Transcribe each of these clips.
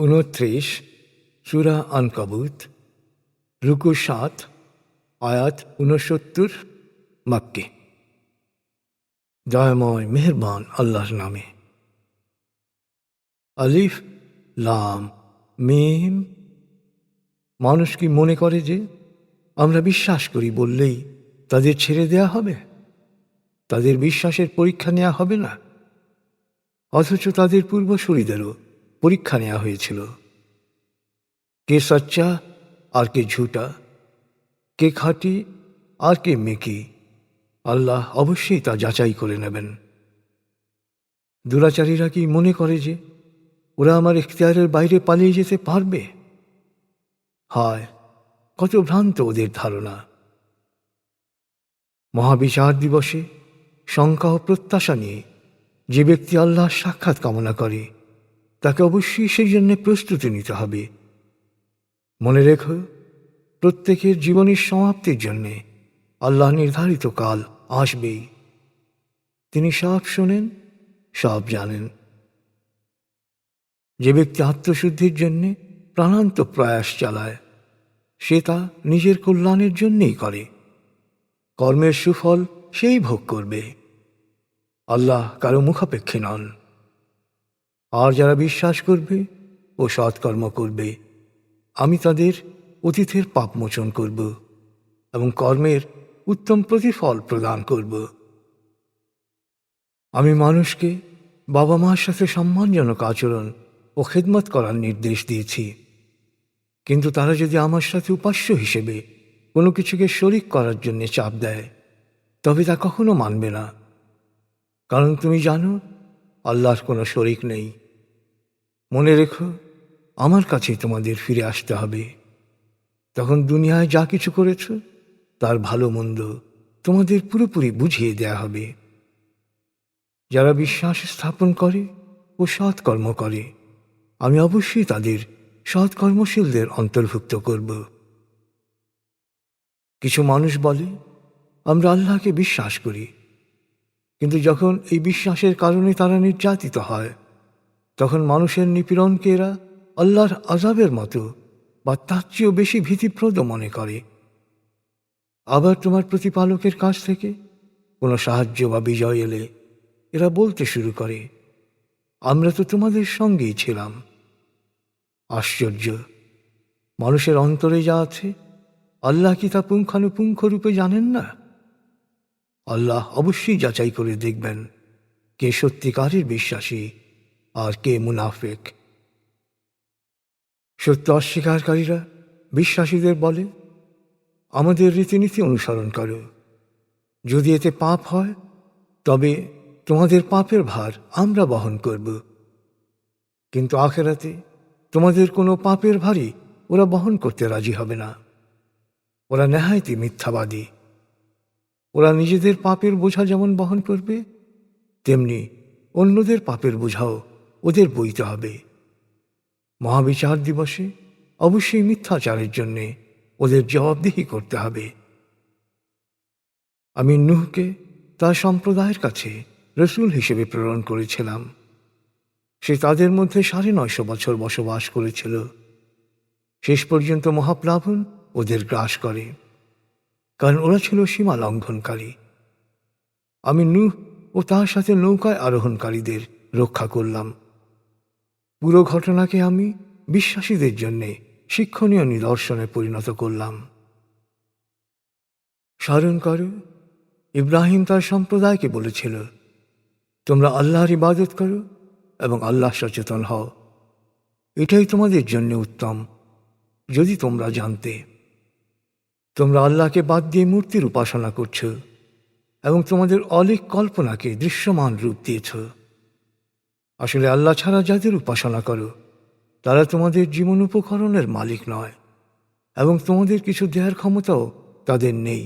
29 সূরা আনকাবুত, রুকু 7, আয়াত 69, মাক্কি। দয়াময় মেহেরবান আল্লাহর নামে। আলিফ লাম মিম। মানুষ কি মনে করে যে আমরা বিশ্বাস করি বললেই তাদের ছেড়ে দেয়া হবে, তাদের বিশ্বাসের পরীক্ষা নেওয়া হবে না? অথচ তাদের পূর্বসূরীদেরও পরীক্ষা নেওয়া হয়েছিল। কে সচ্চা আর কে ঝুটা, কে খাঁটি আর কে মেকি, আল্লাহ অবশ্যই তা যাচাই করে নেবেন। দুরাচারীরা কি মনে করে যে ওরা আমার ইখতিয়ারের বাইরে পালিয়ে যেতে পারবে? হায়, কত ভ্রান্ত ওদের ধারণা! মহাবিচার দিবসে শঙ্কা ও প্রত্যাশা নিয়ে যে ব্যক্তি আল্লাহর সাক্ষাৎ কামনা করে তাকে অবশ্যই সেই জন্য প্রস্তুতি নিতে হবে। মনে রেখো, প্রত্যেকের জীবনের সমাপ্তির জন্যে আল্লাহ নির্ধারিত কাল আসবেই। তিনি সব শোনেন, সব জানেন। যে ব্যক্তি আত্মশুদ্ধির জন্যে প্রাণান্ত প্রয়াস চালায় সে তা নিজের কল্যাণের জন্যেই করে। কর্মের সুফল সেই ভোগ করবে। আল্লাহ কারো মুখাপেক্ষী নন। আর যারা বিশ্বাস করবে ও সৎকর্ম করবে, আমি তাদের অতীতের পাপ মোচন করব এবং কর্মের উত্তম প্রতিফল প্রদান করব। আমি মানুষকে বাবা মার সাথে সম্মানজনক আচরণ ও খেদমত করার নির্দেশ দিয়েছি, কিন্তু তারা যদি আমার সাথে উপাস্য হিসেবে কোনো কিছুকে শরিক করার জন্য চাপ দেয় তবে তা কখনো মানবে না। কারণ তুমি জানো আল্লাহর কোনো শরিক নেই। মনে রেখো, আমার কাছেই তোমাদের ফিরে আসতে হবে। তখন দুনিয়ায় যা কিছু করেছ তার ভালো মন্দ তোমাদের পুরোপুরি বুঝিয়ে দেয়া হবে। যারা বিশ্বাস স্থাপন করে ও সৎকর্ম করে, আমি অবশ্যই তাদের সৎকর্মশীলদের অন্তর্ভুক্ত করব। কিছু মানুষ বলে আমরা আল্লাহকে বিশ্বাস করি, কিন্তু যখন এই বিশ্বাসের কারণে তারা নির্যাতিত হয় তখন মানুষের নিপীড়নকে এরা আল্লাহর আযাবের মতো বা তার চেয়েও বেশি ভীতিপ্রদ মনে করে। আবার তোমার প্রতিপালকের কাছ থেকে কোনো সাহায্য বা বিজয় এলে এরা বলতে শুরু করে, আমরা তো তোমাদের সঙ্গেই ছিলাম। আশ্চর্য! মানুষের অন্তরে যা আছে আল্লাহ কি তা পুঙ্খানুপুঙ্খ রূপে জানেন না? আল্লাহ অবশ্যই যাচাই করে দেখবেন কে সত্যিকারের বিশ্বাসী আর কে মুনাফিক। সত্য অস্বীকারীরা বিশ্বাসীদের বলে, আমাদের রীতিনীতি অনুসরণ করো। যদি এতে পাপ হয় তবে তোমাদের পাপের ভার আমরা বহন করব, কিন্তু আখিরাতে তোমাদের কোনো পাপের ভারই ওরা বহন করতে রাজি হবে না। ওরা নেহায়তই মিথ্যাবাদী। ওরা নিজেদের পাপের বোঝা যেমন বহন করবে, তেমনি অন্যদের পাপের বোঝাও ওদের বইতে হবে। মহাবিচার দিবসে অবশ্যই মিথ্যাচারের জন্যে ওদের জবাবদিহি করতে হবে। আমি নূহকে তার সম্প্রদায়ের কাছে রসূল হিসেবে প্রেরণ করেছিলাম। সে তাদের মধ্যে ৯৫০ বছর বসবাস করেছিল। শেষ পর্যন্ত মহাপ্লাবন ওদের গ্রাস করে, কারণ ওরা ছিল সীমা লঙ্ঘনকারী। আমি নূহ ও তার সাথে নৌকায় আরোহণকারীদের রক্ষা করলাম। পুরো ঘটনাকে আমি বিশ্বাসীদের জন্যে শিক্ষণীয় নিদর্শনে পরিণত করলাম। স্মরণ করো, ইব্রাহিম তার সম্প্রদায়কে বলেছিল, তোমরা আল্লাহর ইবাদত করো এবং আল্লাহ সচেতন হও। এটাই তোমাদের জন্য উত্তম যদি তোমরা জানতে। তোমরা আল্লাহকে বাদ দিয়ে মূর্তির উপাসনা করছ এবং তোমাদের অলীক কল্পনাকে দৃশ্যমান রূপ দিয়েছ। আসলে আল্লাহ ছাড়া যাদের উপাসনা করো তারা তোমাদের জীবন উপকরণের মালিক নয় এবং তোমাদের কিছু দেওয়ার ক্ষমতাও তাদের নেই।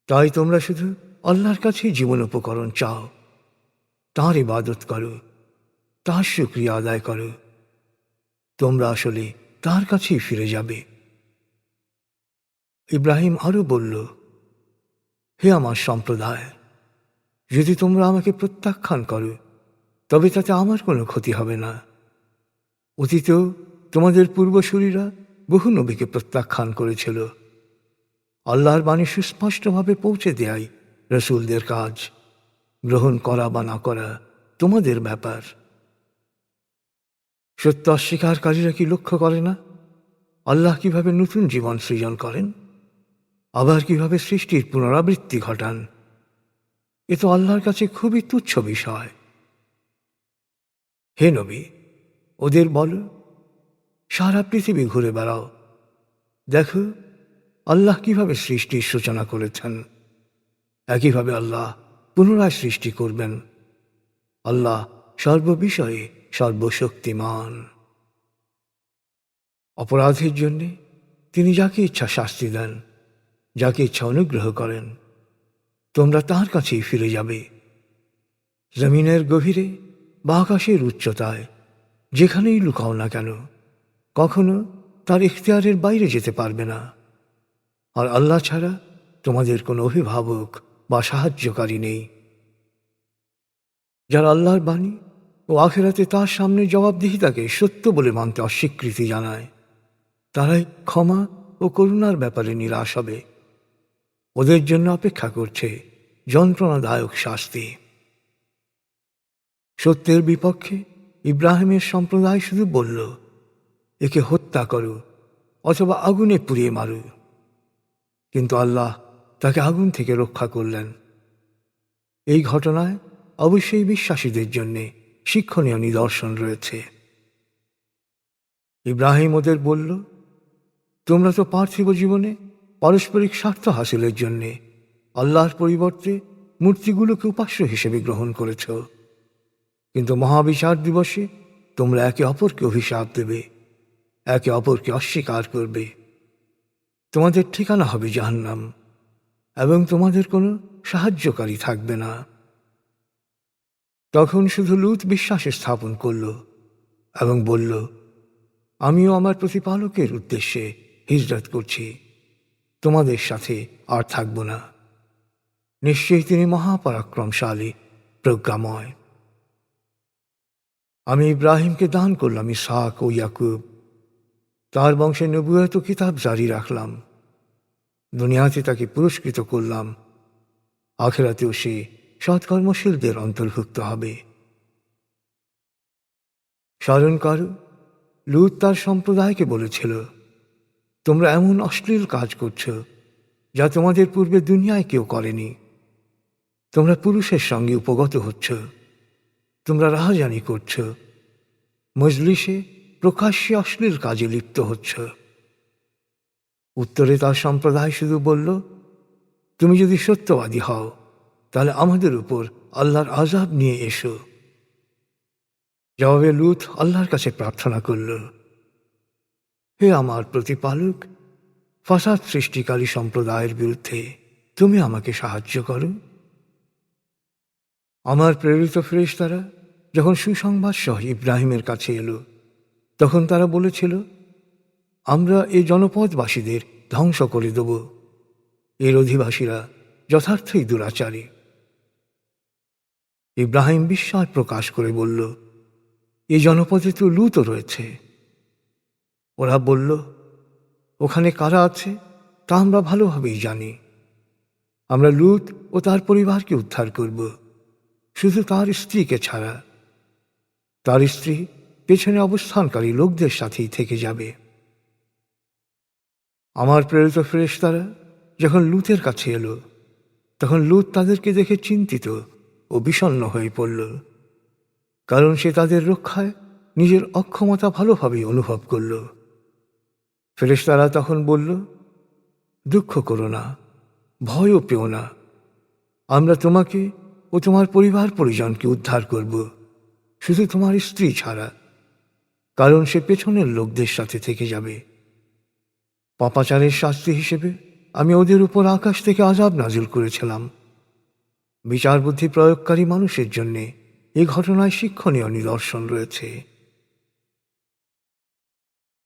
তাই তোমরা শুধু আল্লাহর কাছেই জীবন উপকরণ চাও, তাঁর ইবাদত করো, তাঁর শুকরিয়া আদায় করো। তোমরা আসলে তাঁর কাছেই ফিরে যাবে। ইব্রাহিম আরও বলল, হে আমার সম্প্রদায়, যদি তোমরা আমাকে প্রত্যাখ্যান করো তবে তাতে আমার কোনো ক্ষতি হবে না। অতীতেও তোমাদের পূর্বসূরীরা বহু নবীকে প্রত্যাখ্যান করেছিল। আল্লাহর বাণী সুস্পষ্টভাবে পৌঁছে দেয়াই রসুলদের কাজ। গ্রহণ করা বা না করা তোমাদের ব্যাপার। সত্য অস্বীকারীরা কি লক্ষ্য করে না আল্লাহ কিভাবে নতুন জীবন সৃজন করেন, আবার কিভাবে সৃষ্টির পুনরাবৃত্তি ঘটান? এ তো আল্লাহর কাছে খুবই তুচ্ছ বিষয়। হে নবী, ওদের বলো, সারা পৃথিবী ঘুরে বেড়াও, দেখো আল্লাহ কিভাবে সৃষ্টির সূচনা করেছেন, একইভাবে আল্লাহ পুনরায় সৃষ্টি করবেন। আল্লাহ সর্ববিষয়ে সর্বশক্তিমান। অপরাধের জন্যে তিনি যাকে ইচ্ছা শাস্তি দেন, যাকে ইচ্ছা অনুগ্রহ করেন। তোমরা তাঁর কাছেই ফিরে যাবে। জমিনের গভীরে বা আকাশের উচ্চতায় যেখানেই লুকাও না কেন, কখনো তার ইখতিয়ারের বাইরে যেতে পারবে না। আর আল্লাহ ছাড়া তোমাদের কোনো অভিভাবক বা সাহায্যকারী নেই। যারা আল্লাহর বাণী ও আখিরাতে তার সামনে জবাবদিহিতাকে সত্য বলে মানতে অস্বীকৃতি জানায়, তারাই ক্ষমা ও করুণার ব্যাপারে নিরাশ হবে। ওদের জন্য অপেক্ষা করছে যন্ত্রণাদায়ক শাস্তি। সত্যের বিপক্ষে ইব্রাহিমের সম্প্রদায় শুধু বলল, একে হত্যা করো অথবা আগুনে পুড়িয়ে মারো। কিন্তু আল্লাহ তাকে আগুন থেকে রক্ষা করলেন। এই ঘটনায় অবশ্যই বিশ্বাসীদের জন্য শিক্ষণীয় নিদর্শন রয়েছে। ইব্রাহিম ওদের বলল, তোমরা তো পার্থিব জীবনে পারস্পরিক স্বার্থ হাসিলের জন্য আল্লাহর পরিবর্তে মূর্তিগুলোকে উপাস্য হিসেবে গ্রহণ করেছ। কিন্তু মহাবিচার দিবসে তোমরা একে অপরকে অভিশাপ দেবে, একে অপরকে অস্বীকার করবে। তোমাদের ঠিকানা হবে জাহান্নাম, এবং তোমাদের কোনো সাহায্যকারী থাকবে না। তখন শুধু লূত বিশ্বাসে স্থাপন করল এবং বলল, আমিও আমার প্রতিপালকের উদ্দেশ্যে হিজরত করছি, তোমাদের সাথে আর থাকব না। নিশ্চয়ই তিনি মহাপরাক্রমশালী, প্রজ্ঞাময়। আমি ইব্রাহিমকে দান করলাম ইসহাক ও ইয়াকুব। তার বংশে নবুয়ত কিতাব জারি রাখলাম। দুনিয়াতে তাকে পুরস্কৃত করলাম, আখিরাতেও সে সৎকর্মশীলদের অন্তর্ভুক্ত হবে। স্মরণ করো, লূত তার সম্প্রদায়কে বলেছিল, তোমরা এমন অশ্লীল কাজ করছ যা তোমাদের পূর্বে দুনিয়ায় কেউ করেনি। তোমরা পুরুষের সঙ্গে উপগত হচ্ছ, তোমরা রাহাজানি করছ, মজলিসে প্রকাশ্যে অশ্লীল কাজে লিপ্ত হচ্ছ। উত্তরে তার সম্প্রদায় শুধু বলল, তুমি যদি সত্যবাদী হও তাহলে আমাদের উপর আল্লাহর আযাব নিয়ে এসো। জবাবে লূত আল্লাহর কাছে প্রার্থনা করল, হে আমার প্রতিপালক, ফাসাদ সৃষ্টিকারী সম্প্রদায়ের বিরুদ্ধে তুমি আমাকে সাহায্য করো। আমার প্রেরিত ফেরেশতারা যখন সুসংবাদ সহ ইব্রাহিমের কাছে এলো, তখন তারা বলেছিল, আমরা এই জনপদবাসীদের ধ্বংস করে দেব। এর অধিবাসীরা যথার্থই দুরাচারী। ইব্রাহিম বিস্ময় প্রকাশ করে বলল, এই জনপদে তো লূতও রয়েছে। ওরা বলল, ওখানে কারা আছে তা আমরা ভালোভাবেই জানি। আমরা লূত ও তার পরিবারকে উদ্ধার করব, শুধু তার স্ত্রীকে ছাড়া। তার স্ত্রী পেছনে অবস্থানকারী লোকদের সাথেই থেকে যাবে। আমার প্রেরিত ফেরেশতারা যখন লূতের কাছে এলো, তখন লূত তাদেরকে দেখে চিন্তিত ও বিষণ্ণ হয়ে পড়ল, কারণ সে তাদের রক্ষায় নিজের অক্ষমতা ভালোভাবেই অনুভব করল। ফেরেশতারা তখন বলল, দুঃখ করো না, ভয়ও পেও না। আমরা তোমাকে ও তোমার পরিবার পরিজনকে উদ্ধার করব, শুধু তোমার স্ত্রী ছাড়া, কারণ সে পেছনের লোকদের সাথে থেকে যাবে। পাপাচারের শাস্তি হিসেবে আমি ওদের উপর আকাশ থেকে আযাব নাজিল করেছিলাম। বিচার বুদ্ধি প্রয়োগকারী মানুষের জন্যে এই ঘটনায় শিক্ষণীয় নিদর্শন রয়েছে।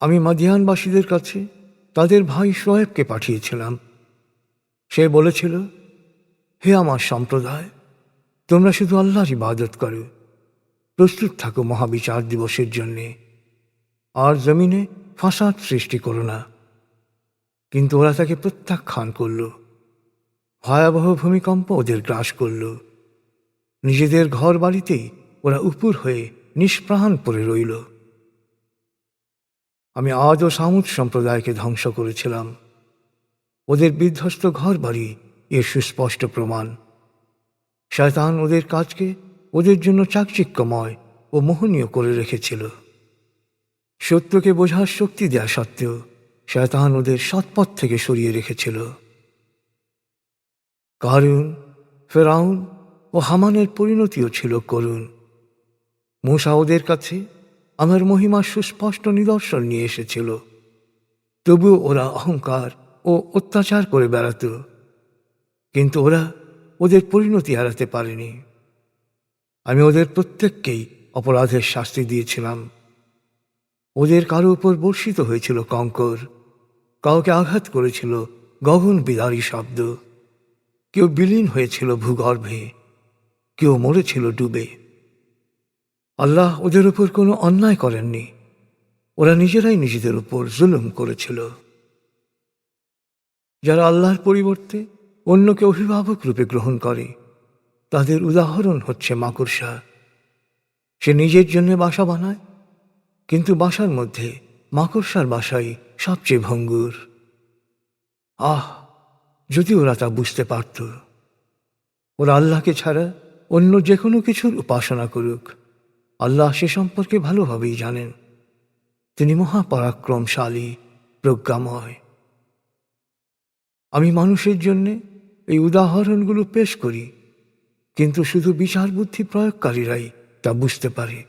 আমি মাদিয়ানবাসীদের কাছে তাদের ভাই শোয়েবকে পাঠিয়েছিলাম। সে বলেছিল, হে আমার সম্প্রদায়, তোমরা শুধু আল্লাহর ইবাদত করো, প্রস্তুত থাকো মহাবিচার দিবসের জন্যে। আর জমিনে ফাসাদ সৃষ্টি করো না। কিন্তু ওরা তাকে প্রত্যাখ্যান করল। ভয়াবহ ভূমিকম্প ওদের গ্রাস করল। নিজেদের ঘর বাড়িতেই ওরা উপুর হয়ে নিষ্প্রাণ পড়ে রইল। আমি আদ ও সামুদ সম্প্রদায়কে ধ্বংস করেছিলাম। ওদের বিধ্বস্ত ঘর বাড়ি এর সুস্পষ্ট প্রমাণ। শয়তান ওদের কাজকে ওদের জন্য চাকচিক্যময় ও মোহনীয় করে রেখেছিল। সত্যকে বোঝার শক্তি দেয়া সত্ত্বেও শয়তান ওদের সৎপথ থেকে সরিয়ে রেখেছিল। কারুন, ফেরাউন ও হামানের পরিণতিও ছিল করুণ। মূসা ওদের কাছে আমার মহিমার সুস্পষ্ট নিদর্শন নিয়ে এসেছিল, তবুও ওরা অহংকার ও অত্যাচার করে বেড়াত। কিন্তু ওরা ওদের পরিণতি এড়াতে পারেনি। আমি ওদের প্রত্যেককেই অপরাধের শাস্তি দিয়েছিলাম। ওদের কারো উপর বর্ষিত হয়েছিল কঙ্কর, কাউকে আঘাত করেছিল গগন বিদারী শব্দ, কেউ বিলীন হয়েছিল ভূগর্ভে, কেউ মরেছিল ডুবে। আল্লাহ ওদের উপর কোনো অন্যায় করেননি, ওরা নিজেরাই নিজেদের উপর জুলুম করেছিল। যারা আল্লাহর পরিবর্তে অন্যকে অভিভাবক রূপে গ্রহণ করে, তাদের উদাহরণ হচ্ছে মাকড়সা। সে নিজের জন্য বাসা বানায়, কিন্তু বাসার মধ্যে মাকড়সার বাসাই সবচেয়ে ভঙ্গুর। আহ, যদি ওরা তা বুঝতে পারত! ওরা আল্লাহকে ছাড়া অন্য যে কোনো কিছুর উপাসনা করুক, আল্লাহ সে সম্পর্কে ভালোভাবেই জানেন। তিনি মহাপরাক্রমশালী, প্রজ্ঞাময়। আমি মানুষের জন্য এই উদাহরণগুলো পেশ করি, কিন্তু শুধু বিচার বুদ্ধি প্রয়োগকারীরাই তা বুঝতে পারে।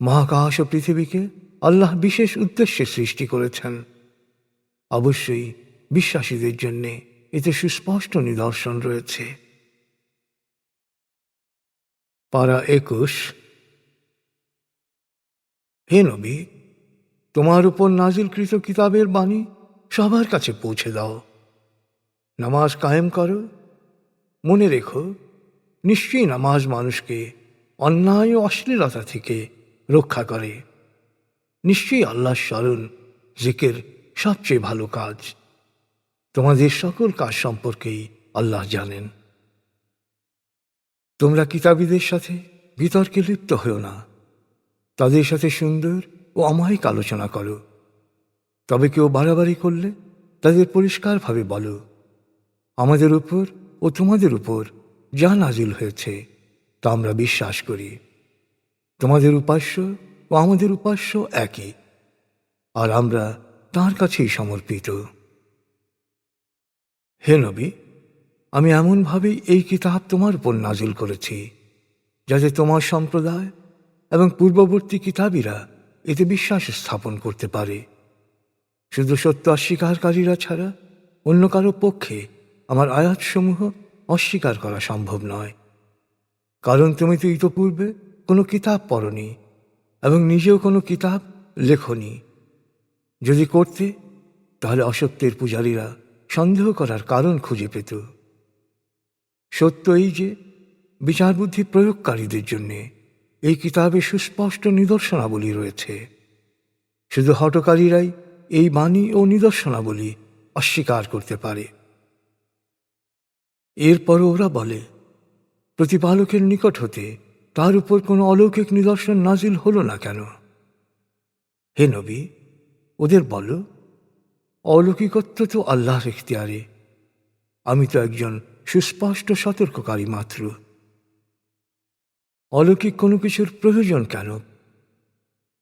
মহাকাশ ও পৃথিবীকে আল্লাহ বিশেষ উদ্দেশ্যে সৃষ্টি করেছেন। অবশ্যই বিশ্বাসীদের জন্য এতে সুস্পষ্ট নিদর্শন রয়েছে। পারা 21। হে নবী, তোমার উপর নাজিলকৃত কিতাবের বাণী সবার কাছে পৌঁছে দাও। নামাজ কায়েম করো। মনে রেখো, নিশ্চয়ই নামাজ মানুষকে অন্যায় ও অশ্লীলতা থেকে রক্ষা করে। নিশ্চয়ই আল্লাহর স্মরণ, জিকির সবচেয়ে ভালো কাজ। তোমাদের সকল কাজ সম্পর্কেই আল্লাহ জানেন। তোমরা কিতাবীদের সাথে বিতর্কে লিপ্ত হও না। তাদের সাথে সুন্দর ও অমায়িক আলোচনা করো। তবে কেউ বাড়াবাড়ি করলে তাদের পরিষ্কারভাবে বলো, আমাদের উপর ও তোমাদের উপর যা নাজিল হয়েছে তা আমরা বিশ্বাস করি। তোমাদের উপাস্য ও আমাদের উপাস্য একই, আর আমরা তাঁর কাছেই সমর্পিত। হে নবী, আমি এমনভাবেই এই কিতাব তোমার উপর নাজিল করেছি যাতে তোমার সম্প্রদায় এবং পূর্ববর্তী কিতাবীরা এতে বিশ্বাস স্থাপন করতে পারে। শুধু সত্য অস্বীকারীরা ছাড়া অন্য কারো পক্ষে আমার আয়াতসমূহ অস্বীকার করা সম্ভব নয়। কারণ তুমি তো ইতপূর্বে কোনো কিতাব পড়নি এবং নিজেও কোনো কিতাব লেখনি। যদি করতে, তাহলে অসত্যের পূজারীরা সন্দেহ করার কারণ খুঁজে পেত। সত্য এই যে বিচার বুদ্ধি প্রয়োগকারীদের জন্যে এই কিতাবে সুস্পষ্ট নিদর্শনাবলী রয়েছে। শুধু হঠকারীরাই এই বাণী ও নিদর্শনাবলী অস্বীকার করতে পারে। এরপরও ওরা বলে, প্রতিপালকের নিকট হতে তার উপর কোনো অলৌকিক নিদর্শন নাজিল হলো না কেন? হে নবী, ওদের বলো, অলৌকিকত্ব তো আল্লাহর ইখতিয়ারে। আমি তো একজন সুস্পষ্ট সতর্ককারী মাত্র। অলৌকিক কোনো কিছুর প্রয়োজন কেন?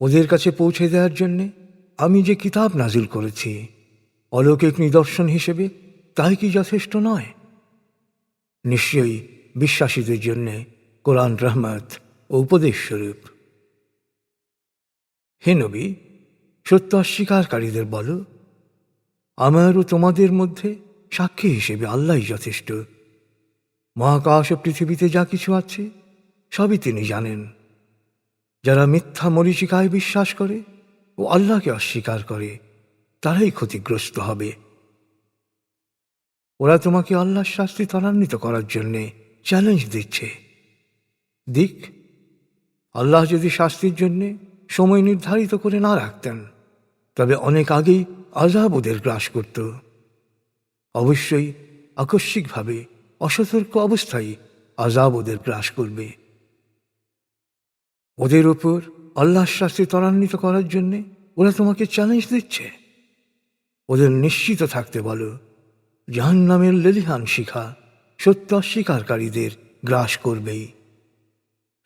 ওদের কাছে পৌঁছে দেওয়ার জন্যে আমি যে কিতাব নাজিল করেছি অলৌকিক নিদর্শন হিসেবে, তাই কি যথেষ্ট নয়? নিশ্চয়ই বিশ্বাসীদের জন্যে কোরআন রহমত ও উপদেশ স্বরূপ। হে নবী, সত্য অস্বীকারীদের বলো, আমার ও তোমাদের মধ্যে সাক্ষী হিসেবে আল্লাহই যথেষ্ট। মহাকাশ ও পৃথিবীতে যা কিছু আছে সবই তিনি জানেন। যারা মিথ্যা মরীচিকায় বিশ্বাস করে ও আল্লাহকে অস্বীকার করে, তারাই ক্ষতিগ্রস্ত হবে। ওরা তোমাকে আল্লাহর শাস্তি ত্বরান্বিত করার জন্যে চ্যালেঞ্জ দিচ্ছে। দিক, আল্লাহ যদি শাস্তির জন্যে সময় নির্ধারিত করে না রাখতেন, তবে অনেক আগেই আযাব ওদের গ্রাস করত। অবশ্যই আকস্মিকভাবে অসতর্ক অবস্থায় আযাব ওদের গ্রাস করবে। ওদের ওপর আল্লাহর শাস্তি ত্বরান্বিত করার জন্য ওরা তোমাকে চ্যালেঞ্জ দিচ্ছে। ওদের নিশ্চিত থাকতে বলো, জাহান্নামের লেলিহান শিখা সত্য অস্বীকারীদের গ্রাস করবেই।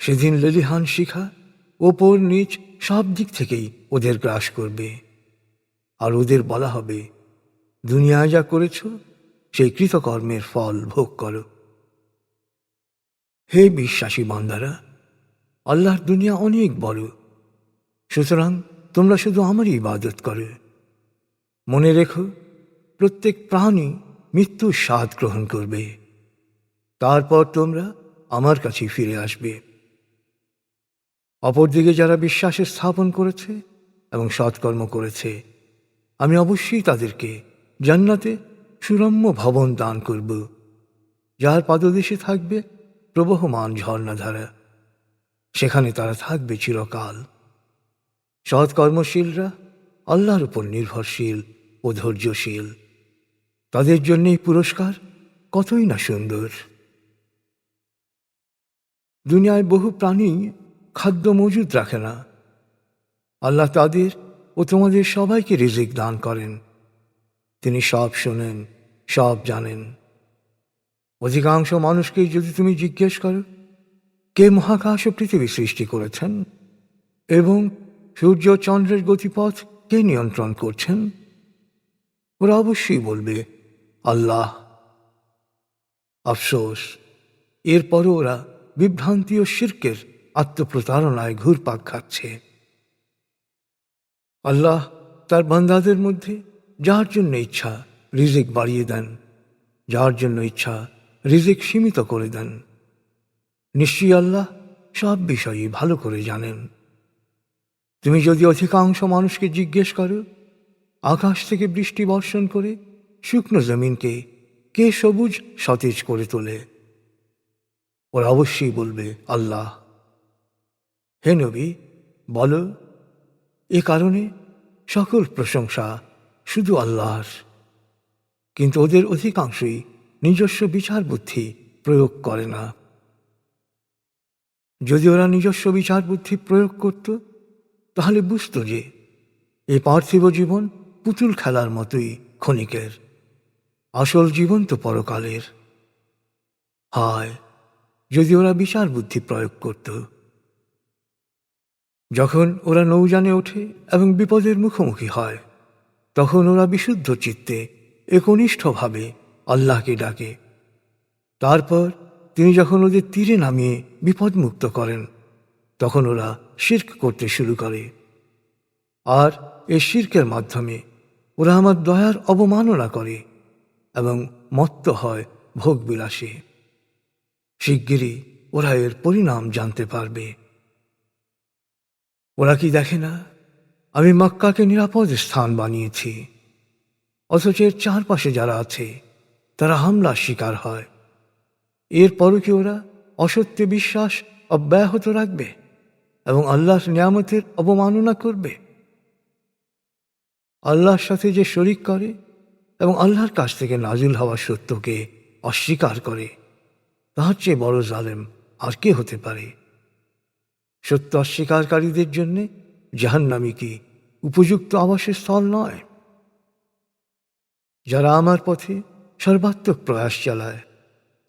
সেদিন লেলিহান শিখা ওপর নিচ সব দিক থেকেই ওদের গ্রাস করবে। আর ওদের বলা হবে, দুনিয়ায় যা করেছ সেই কৃতকর্মের ফল ভোগ করো। হে বিশ্বাসী বান্দারা, আল্লাহর দুনিয়া অনেক বড়, সুতরাং তোমরা শুধু আমারই ইবাদত করো। মনে রেখো, প্রত্যেক প্রাণী মৃত্যুর স্বাদ গ্রহণ করবে, তারপর তোমরা আমার কাছে ফিরে আসবে। অপরদিকে যারা বিশ্বাসে স্থাপন করেছে এবং সৎকর্ম করেছে, আমি অবশ্যই তাদেরকে জান্নাতে সুরম্য ভবন দান করব, যার পাদদেশে থাকবে প্রবহমান ঝর্ণাধারা। সেখানে তারা থাকবে চিরকাল। সৎকর্মশীলরা আল্লাহর উপর নির্ভরশীল ও ধৈর্যশীল, তাদের জন্যই পুরস্কার কতই না সুন্দর। দুনিয়ায় বহু প্রাণী খাদ্য মজুদ রাখে না। আল্লাহ তাদের ও তোমাদের সবাইকে রিজিক দান করেন। তিনি সব শোনেন, সব জানেন। অধিকাংশ মানুষকেই যদি তুমি জিজ্ঞেস করো, কে মহাকাশ ও পৃথিবী সৃষ্টি করেছেন এবং সূর্য চন্দ্রের গতিপথ কে নিয়ন্ত্রণ করছেন, ওরা অবশ্যই বলবে আল্লাহ। আফসোস, এরপরও ওরা বিভ্রান্তি ও শিরকের আত্মপ্রতারণায় ঘুরপাক খাচ্ছে। আল্লাহ তার বান্দাদের মধ্যে যার জন্য ইচ্ছা রিজিক বাড়িয়ে দেন, যার জন্য ইচ্ছা রিজিক সীমিত করে দেন। নিশ্চয়ই আল্লাহ সব বিষয়ে ভালো করে জানেন। তুমি যদি অধিকাংশ মানুষকে জিজ্ঞেস করো, আকাশ থেকে বৃষ্টি বর্ষণ করে শুকনো জমিনকে কে সবুজ সতেজ করে তোলে, ওরা অবশ্যই বলবে আল্লাহ। হে নবী, বলো, এ কারণে সকল প্রশংসা শুধু আল্লাহর, কিন্তু ওদের অধিকাংশই নিজস্ব বিচার বুদ্ধি প্রয়োগ করে না। যদি ওরা নিজস্ব বিচার বুদ্ধি প্রয়োগ করত, তাহলে বুঝত যে এই পার্থিব জীবন পুতুল খেলার মতোই ক্ষণিকের, আসল জীবন তো পরকালের। হায়, যদি ওরা বিচার বুদ্ধি প্রয়োগ করত! যখন ওরা নৌযানে ওঠে এবং বিপদের মুখোমুখি হয়, তখন ওরা বিশুদ্ধ চিত্তে একনিষ্ঠভাবে আল্লাহকে ডাকে। তারপর তিনি যখন ওদের তীরে নামিয়ে বিপদমুক্ত করেন, তখন ওরা শিরক করতে শুরু করে। আর এই শিরকের মাধ্যমে ওরা আমার দয়ার অবমাননা করে এবং মত্ত হয় ভোগবিলাসে। শিগগিরই ওরা এর পরিণাম জানতে পারবে। ওরা কি দেখে না, আমি মক্কাকে নিরাপদ স্থান বানিয়েছি, অথচ এর চারপাশে যারা আছে তারা হামলার শিকার হয়। এরপরও কি ওরা অসত্যে বিশ্বাস অব্যাহত রাখবে এবং আল্লাহর নিয়ামতের অবমাননা করবে? আল্লাহর সাথে যে শরিক করে এবং আল্লাহর কাছ থেকে নাজিল হওয়া সত্যকে অস্বীকার করে, তার চেয়ে বড় জালেম আর কে হতে পারে? সত্য অস্বীকারীদের জন্য জাহান্নামী কি উপযুক্ত আবাসের স্থল নয়? যারা আমার পথে সর্বাত্মক প্রয়াস চালায়,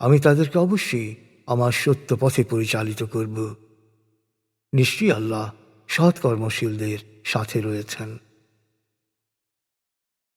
আমি তাদেরকে অবশ্যই আমার সত্য পথে পরিচালিত করব। নিশ্চয়ই আল্লাহ সৎকর্মশীলদের সাথে রয়েছেন।